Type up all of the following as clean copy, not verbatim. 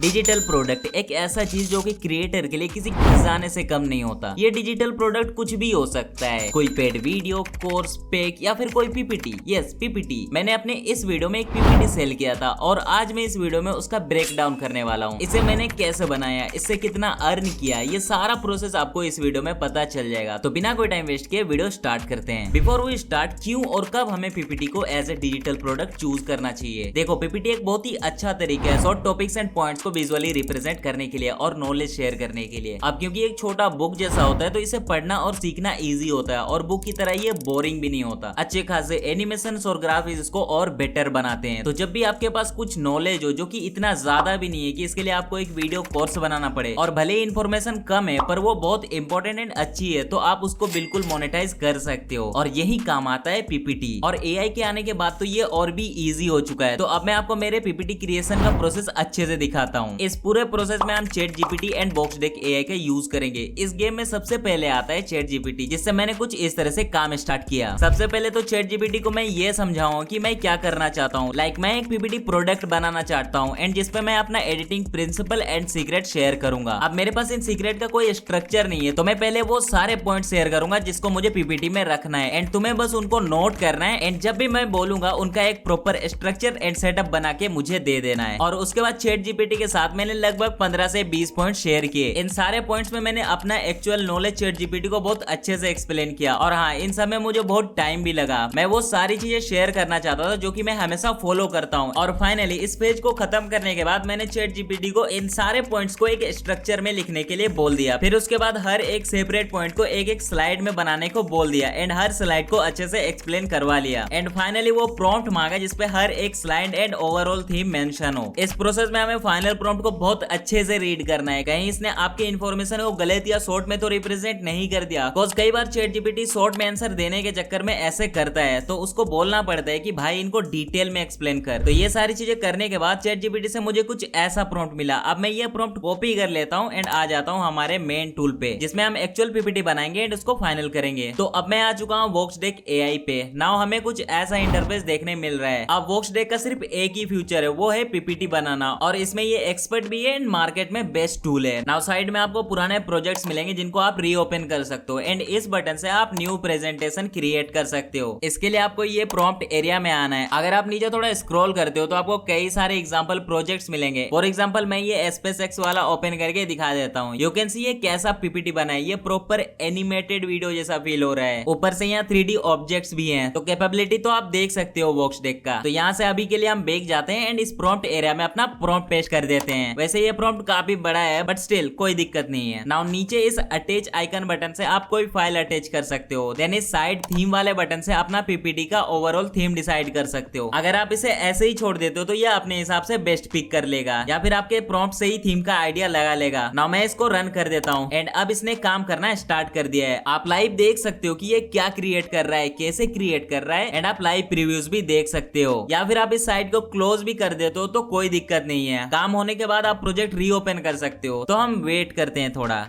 Digital product एक ऐसा चीज जो कि क्रिएटर के लिए किसी खजाने से कम नहीं होता। ये डिजिटल प्रोडक्ट कुछ भी हो सकता है, कोई पेड वीडियो, कोर्स, पैक या फिर कोई पीपीटी। Yes, PPT. मैंने अपने इस वीडियो में एक पीपीटी सेल किया था और आज मैं इस वीडियो में उसका ब्रेक डाउन करने वाला हूँ। इसे मैंने कैसे बनाया, इससे कितना अर्न किया, ये सारा प्रोसेस आपको इस वीडियो में पता चल जाएगा। तो बिना कोई टाइम वेस्ट किए वीडियो स्टार्ट करते हैं। बिफोर वी स्टार्ट, क्यों और कब हमें पीपीटी को as a digital product choose करना चाहिए। देखो, पीपीटी एक बहुत ही अच्छा तरीका है शॉर्ट टॉपिक्स एंड पॉइंट्स को विजुअली रिप्रेजेंट करने के लिए और नॉलेज शेयर करने के लिए। अब क्योंकि एक छोटा बुक जैसा होता है तो इसे पढ़ना और सीखना इजी होता है और बुक की तरह ये बोरिंग भी नहीं होता। अच्छे खासे एनिमेशन और ग्राफिक्स इसको और बेटर बनाते हैं। तो जब भी आपके पास कुछ नॉलेज हो जो कि इतना ज्यादा भी नहीं है कि इसके लिए आपको एक वीडियो कोर्स बनाना पड़े, और भले ही इन्फॉर्मेशन कम है पर वो बहुत इंपॉर्टेंट एंड अच्छी है, तो आप उसको बिल्कुल मोनेटाइज कर सकते हो। और यही काम आता है पीपीटी। और एआई के आने के बाद तो ये और भी इजी हो चुका है। तो अब मैं आपको मेरे पीपीटी क्रिएशन का प्रोसेस अच्छे से दिखाता हूँ। इस पूरे प्रोसेस में हम चैट जीपीटी एंड बॉक्सडेक एआई का यूज करेंगे। इस गेम में सबसे पहले आता है चैट जीपीटी, जिससे मैंने कुछ इस तरह से काम स्टार्ट किया। सबसे पहले तो चैट जीपीटी को मैं ये समझाऊं कि मैं क्या करना चाहता हूँ। मैं एक पीपीटी प्रोडक्ट बनाना चाहता हूँ एंड जिसपे मैं अपना editing principle and secret share करूंगा। अब मेरे पास इन सीक्रेट का कोई स्ट्रक्चर नहीं है, तो मैं पहले वो सारे पॉइंट शेयर करूंगा जिसको मुझे पीपीटी में रखना है एंड तुम्हें बस उनको नोट करना है एंड जब भी मैं बोलूंगा उनका एक प्रॉपर स्ट्रक्चर एंड सेटअप बना के मुझे दे देना है। और उसके बाद चैट जीपीटी के साथ मैंने लगभग 15 से 20 पॉइंट शेयर किए। इन सारे पॉइंट्स में मैंने अपना एक्चुअल नॉलेज चैट जीपीटी को बहुत अच्छे से एक्सप्लेन किया और हाँ, इन सब में मुझे बहुत टाइम भी लगा। मैं वो सारी चीजें शेयर करना चाहता था जो कि मैं हमेशा फॉलो करता हूँ। और फाइनली इस पेज को खत्म करने के बाद मैंने चैट जीपीटी को इन सारे पॉइंट्स को एक स्ट्रक्चर में लिखने के लिए बोल दिया। फिर उसके बाद हर एक सेपरेट पॉइंट को एक एक स्लाइड में बनाने को बोल दिया एंड हर स्लाइड को अच्छे से एक्सप्लेन करवा लिया। एंड फाइनली वो प्रॉम्प्ट मांगा जिसपे हर एक slide and overall theme mention हो। इस प्रोसेस में हमें फाइनल प्रॉम्प्ट को बहुत अच्छे से रीड करना है, कहीं इसने आपके इन्फॉर्मेशन को गलत या शॉर्ट में तो रिप्रेजेंट नहीं कर दिया। बिकॉज़ कई बार चैट जीपीटी शॉर्ट में आंसर देने के चक्कर में ऐसे करता है, तो उसको बोलना पड़ता है कि भाई इनको डिटेल में एक्सप्लेन कर। तो ये सारी चीजें करने के बाद चैट जीपीटी से मुझे कुछ ऐसा प्रॉम्प्ट मिला। अब मैं ये प्रॉम्प्ट कॉपी कर लेता हूँ एंड आ जाता हूँ हमारे मेन टूल पे, जिसमें हम एक्चुअल पीपीटी बनाएंगे एंड उसको फाइनल करेंगे। तो अब मैं आ चुका हूँ बॉक्सडेक एआई पे। नाउ हमें कुछ ऐसा इंटरफेस देखने मिल रहा है। अब बॉक्सडेक का सिर्फ एक ही फ्यूचर है, वो है पीपीटी बनाना, और इसमें ये एक्सपर्ट भी है एंड मार्केट में बेस्ट टूल है। नाउ साइड में आपको पुराने प्रोजेक्ट्स मिलेंगे जिनको आप रीओपन कर सकते हो एंड इस बटन से आप न्यू प्रेजेंटेशन क्रिएट कर सकते हो। इसके लिए आपको ये प्रॉम्प्ट एरिया में आना है। अगर आप नीचे थोड़ा स्क्रॉल करते हो तो आपको कई सारे एग्जांपल प्रोजेक्ट्स मिलेंगे। फॉर एग्जांपल मैं ये SpaceX वाला ओपन करके दिखा देता हूँ। यू कैन सी ये कैसा पीपीटी बना है। ये प्रॉपर एनिमेटेड वीडियो जैसा फील हो रहा है। ऊपर से यहाँ 3D ऑब्जेक्ट्स भी हैं, तो कैपेबिलिटी तो आप देख सकते हो बॉक्सडेक का। तो यहाँ से अभी के लिए हम बैक जाते हैं एंड इस प्रॉम्प्ट एरिया में अपना प्रॉम्प्ट पेस्ट कर देते हैं। वैसे ये प्रॉम्प्ट काफी बड़ा है बट स्टिल कोई दिक्कत नहीं है। नाउ नीचे इस अटैच आइकन बटन से आप कोई फाइल अटैच कर सकते हो। देन इस साइड थीम वाले बटन से अपना पीपीटी का ओवरऑल थीम डिसाइड कर सकते हो। अगर आप इसे ऐसे ही छोड़ देते हो तो ये अपने हिसाब से बेस्ट पिक कर लेगा या फिर आपके प्रॉम्प्ट से ही थीम का आइडिया लगा लेगा। नाउ मैं इसको रन कर देता हूँ एंड अब इसने काम करना स्टार्ट कर दिया है। आप लाइव देख सकते हो कि ये क्या क्रिएट कर रहा है, कैसे क्रिएट कर रहा है एंड आप लाइव प्रीव्यूज भी देख सकते हो। या फिर आप इस साइट को क्लोज भी कर देते हो तो कोई दिक्कत नहीं है। काम होने के बाद आप प्रोजेक्ट रीओपन कर सकते हो। तो हम वेट करते हैं थोड़ा।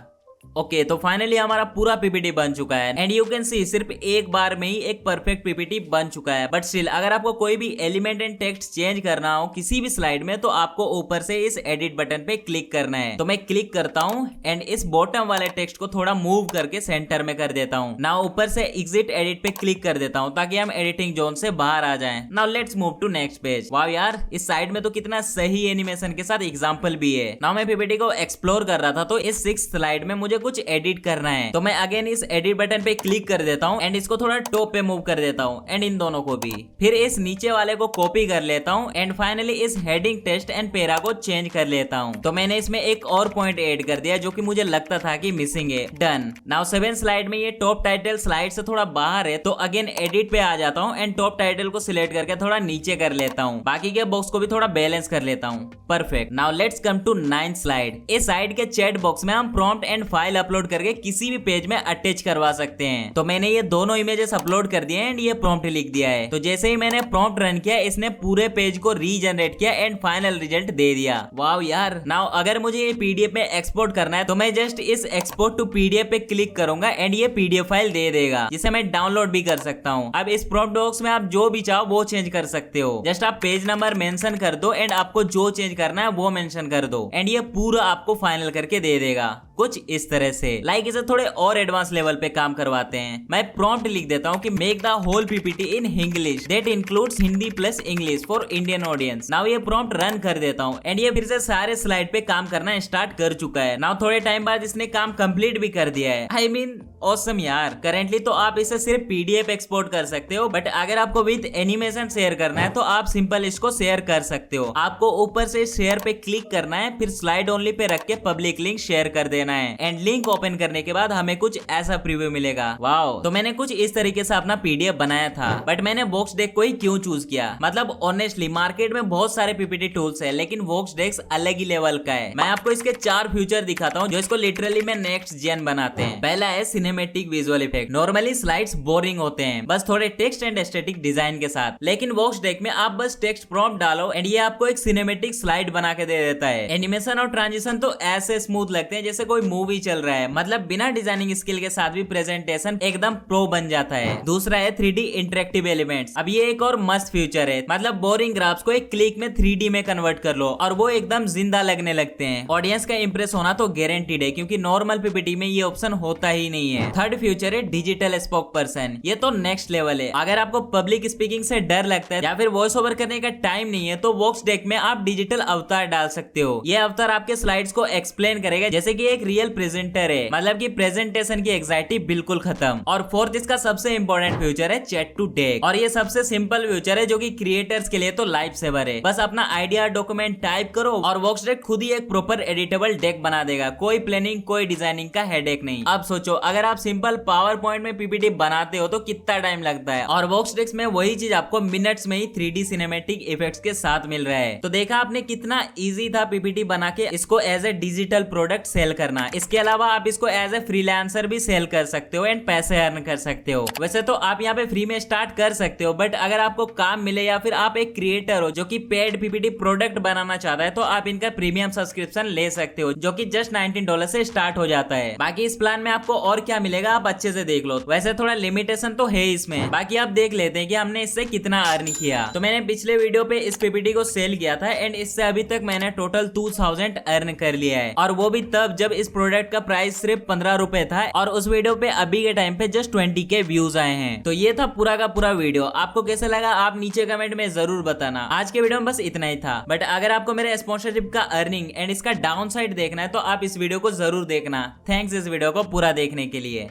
ओके, तो फाइनली हमारा पूरा पीपीटी बन चुका है एंड यू कैन सी सिर्फ एक बार में ही एक परफेक्ट पीपीटी बन चुका है। बट स्टिल अगर आपको कोई भी एलिमेंट एंड टेक्स्ट चेंज करना हो किसी भी स्लाइड में तो आपको ऊपर से इस एडिट बटन पे क्लिक करना है। तो मैं क्लिक करता हूँ एंड इस बॉटम वाले टेक्स्ट को थोड़ा मूव करके सेंटर में कर देता हूँ। नाउ ऊपर से एग्जिट एडिट पे क्लिक कर देता हूँ ताकि हम एडिटिंग जोन से बाहर आ जाएं। Now let's move to next page. Wow यार, इस साइड में तो कितना सही एनिमेशन के साथ एग्जाम्पल भी है। नाउ मैं पीपीटी को एक्सप्लोर कर रहा था तो इस 6th स्लाइड में मुझे कुछ एडिट करना है। तो मैं अगेन इस एडिट बटन पे क्लिक कर देता हूँ एंड इसको थोड़ा टॉप पे मूव कर देता हूँ एंड इन दोनों को भी। फिर इस नीचे वाले को कॉपी कर लेता हूँ एंड फाइनली इस हेडिंग टेक्स्ट एंड पैरा को चेंज कर लेता हूँ। तो मैंने इसमें एक और पॉइंट ऐड कर दिया जो कि मुझे लगता था कि मिसिंग है। डन। नाउ 7th स्लाइड में ये टॉप टाइटल स्लाइड से थोड़ा बाहर है, तो अगेन एडिट पे आ जाता हूँ एंड टॉप टाइटल को सिलेक्ट करके थोड़ा नीचे कर लेता हूँ। बाकी के बॉक्स को भी थोड़ा बैलेंस कर लेता हूँ। Perfect. Now let's come to 9th slide. इस साइड के चैट बॉक्स में हम prompt and file file upload करके किसी भी पेज में अटैच करवा सकते हैं। तो मैंने ये दोनों इमेजेस अपलोड कर दिए एंड ये प्रॉम्प्ट लिख दिया है। तो जैसे ही मैंने प्रॉम्प्ट रन किया, इसने पूरे पेज को रीजनरेट किया एंड फाइनल रिजल्ट दे दिया। वाओ यार। नाउ अगर मुझे ये पीडीएफ में एक्सपोर्ट करना है तो मैं जस्ट इस एक्सपोर्ट टू पीडीएफ पे क्लिक करूंगा एंड ये पीडीएफ फाइल दे देगा, जिसे मैं डाउनलोड भी कर सकता हूँ। अब इस प्रॉम्प्ट बॉक्स में आप जो भी चाहो वो चेंज कर सकते हो। जस्ट आप पेज नंबर मेंशन कर दो एंड आपको जो चेंज करना है वो मेंशन कर दो एंड ये पूरा आपको फाइनल करके दे देगा कुछ इस तरह से। लाइक इसे थोड़े और एडवांस लेवल पे काम करवाते हैं। मैं प्रॉम्प्ट लिख देता हूँ कि make the whole PPT in English that includes Hindi plus English for Indian audience. Now ये प्रॉम्प्ट रन कर देता हूँ एंड ये फिर से सारे स्लाइड पे काम करना स्टार्ट कर चुका है। नाउ थोड़े टाइम बाद इसने काम कंप्लीट भी कर दिया है। आई मीन ऑसम यार। करेंटली तो आप इसे सिर्फ पीडीएफ एक्सपोर्ट कर सकते हो, बट अगर आपको विद एनिमेशन शेयर करना है तो आप सिंपल इसको शेयर कर सकते हो। आपको ऊपर से शेयर पे क्लिक करना है, फिर स्लाइड ओनली पे रख के पब्लिक लिंक शेयर कर देना है एंड लिंक ओपन करने के बाद हमें कुछ ऐसा प्रीव्यू मिलेगा। वाओ। तो मैंने कुछ इस तरीके से अपना पीडीएफ बनाया था, बट मैंने वॉक्सडेक को ही क्यों चूज किया? मतलब ऑनेस्टली मार्केट में बहुत सारे पीपीटी टूल्स है, लेकिन वॉक्सडेक अलग ही लेवल का है। मैं आपको इसके 4 फ्यूचर दिखाता हूँ जो इसको लिटरली में नेक्स्ट जेन बनाते हैं। पहला है cinematic visual effect. Normally slides boring होते हैं, बस थोड़े टेक्स्ट एंड एस्थेटिक डिजाइन के साथ, लेकिन वॉक्सडेक में आप बस टेक्स्ट प्रॉम्प्ट डालो एंड ये आपको एक सिनेमैटिक स्लाइड बना के दे देता है। एनिमेशन और ट्रांजिशन तो ऐसे स्मूथ लगते हैं जैसे कोई मूवी चल रहा है। मतलब बिना डिजाइनिंग स्किल के साथ भी प्रेजेंटेशन एकदम प्रो बन जाता है। दूसरा है 3D इंटरेक्टिव एलिमेंट्स। अब ये एक और मस्त फ्यूचर है। मतलब बोरिंग ग्राफ्स को एक क्लिक में 3D में कन्वर्ट कर लो और वो एकदम जिंदा लगने लगते हैं। ऑडियंस का इंप्रेस होना तो गारंटीड है, क्योंकि नॉर्मल पीपीटी में ये ऑप्शन होता ही नहीं है। थर्ड फ्यूचर है डिजिटल स्पोक पर्सन। ये तो नेक्स्ट लेवल है। अगर आपको पब्लिक स्पीकिंग से डर लगता है या फिर वॉइस ओवर करने का टाइम नहीं है तो वॉक्सडेक में आप डिजिटल अवतार डाल सकते हो। ये अवतार आपके स्लाइड्स को एक्सप्लेन करेगा जैसे कि एक रियल प्रेजेंटर है। मतलब कि प्रेजेंटेशन की एंजाइटी बिल्कुल खत्म। और फोर्थ इसका सबसे इंपॉर्टेंट फ्यूचर है चैट टू टेक। और ये सबसे सिंपल फ्यूचर है जो कि क्रिएटर्स के लिए तो लाइफ सेवर है। बस अपना आइडिया डॉक्यूमेंट टाइप करो और वॉक्सडेक खुद ही एक प्रॉपर एडिटेबल डेक बना देगा। कोई प्लानिंग कोई डिजाइनिंग का हेडेक नहीं। अब सोचो अगर आप सिंपल पावर पॉइंट में पीपीटी बनाते हो तो कितना टाइम लगता है, और वॉक्सडेक में वही चीज आपको मिनट्स में ही 3D सिनेमैटिक इफेक्ट्स के साथ मिल रहा है। तो देखा आपने कितना इजी था पीपीटी बना के इसको as a digital product sell करना। इसके अलावा आप इसको एज ए फ्रीलांसर भी सेल कर सकते हो एंड पैसे अर्न कर सकते हो। वैसे तो आप यहाँ पे फ्री में स्टार्ट कर सकते हो, बट अगर आपको काम मिले या फिर आप एक क्रिएटर हो जो कि पेड पीपीटी प्रोडक्ट बनाना चाहता है तो आप इनका प्रीमियम सब्सक्रिप्शन ले सकते हो, जो कि जस्ट $19 से स्टार्ट हो जाता है। बाकी इस प्लान में आपको और क्या मिलेगा आप अच्छे से देख लो। वैसे थोड़ा लिमिटेशन तो है इसमें। बाकी आप देख लेते हैं कि हमने इससे कितना अर्न किया। तो मैंने पिछले वीडियो पे इस पीपीटी को सेल किया था एंड इससे अभी तक मैंने टोटल 2000 अर्न कर लिया है, और वो भी तब जब इस प्रोडक्ट का प्राइस सिर्फ 15 रुपए था और उस वीडियो पे अभी के टाइम पे जस्ट 20K व्यूज आए हैं। तो ये था पूरा का पूरा वीडियो। आपको कैसा लगा आप नीचे कमेंट में जरूर बताना। आज के वीडियो में बस इतना ही था, बट अगर आपको मेरे स्पॉन्सरशिप का अर्निंग एंड इसका डाउन साइड देखना है तो आप इस वीडियो को जरूर देखना। थैंक्स इस वीडियो को पूरा देखने के लिए।